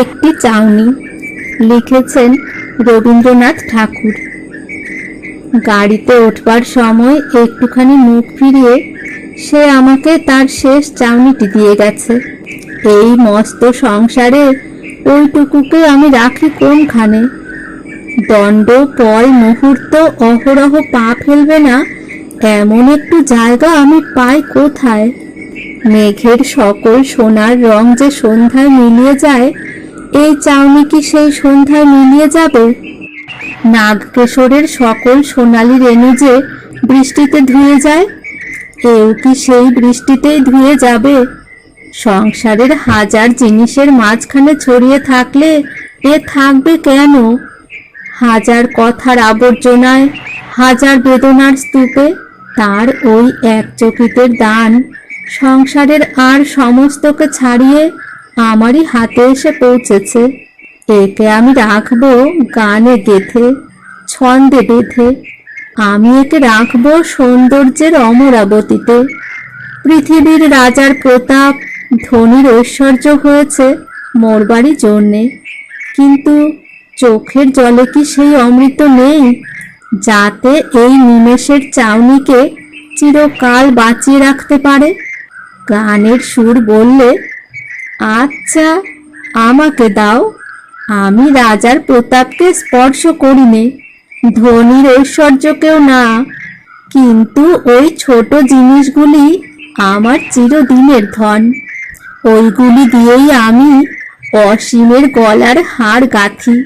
একটি চাউনি। লিখেছেন রবীন্দ্রনাথ ঠাকুর। গাড়িতে উঠবার সময় একটুখানি মুখ ফিরিয়ে সে আমাকে তার শেষ চাউনিটি দিয়ে গেছে। এই মস্ত সংসারে ওইটুকুকে আমি রাখি কোনখানে? দণ্ড পল মুহূর্ত অহরহ পা ফেলবে না এমন একটু জায়গা আমি পাই কোথায়? মেঘের সকল সোনার রং যে সন্ধ্যায় মিলিয়ে যায়, এই চাউনি কি সেই সন্ধ্যায় মিলিয়ে যাবে? নাগকেশরের সকল সোনালি রেণু যে বৃষ্টিতে ধুয়ে যায়, এও কি সেই বৃষ্টিতেই ধুয়ে যাবে? সংসারের হাজার জিনিসের মাঝখানে ছড়িয়ে থাকলে এ থাকবে কেন? হাজার কথার আবর্জনায়, হাজার বেদনার স্তূপে তার ওই এক চকিতের দান সংসারের আর সমস্তকে ছাড়িয়ে আমারই হাতে এসে পৌঁছেছে। একে আমি রাখবো গানে গেথে, ছন্দে বেঁধে। আমি একে রাখবো সৌন্দর্যের অমরাবতীতে। পৃথিবীর রাজার প্রতাপ, ধনীর ঐশ্বর্য হয়েছে মোরবারই জন্যে, কিন্তু চোখের জলে কি সেই অমৃত নেই যাতে এই নিমেষের চাউনিকে চিরকাল বাঁচিয়ে রাখতে পারে? গানের সুর বললে, আচ্ছা আমাকে দাও, আমি রাজার প্রতাপকে স্পর্শ করিনি, ধনীর ঐশ্বর্যকেও না, কিন্তু ওই ছোট জিনিসগুলি আমার চিরদিনের ধন। ওইগুলি দিয়েই আমি অসীমের গলার হার গাঁথি।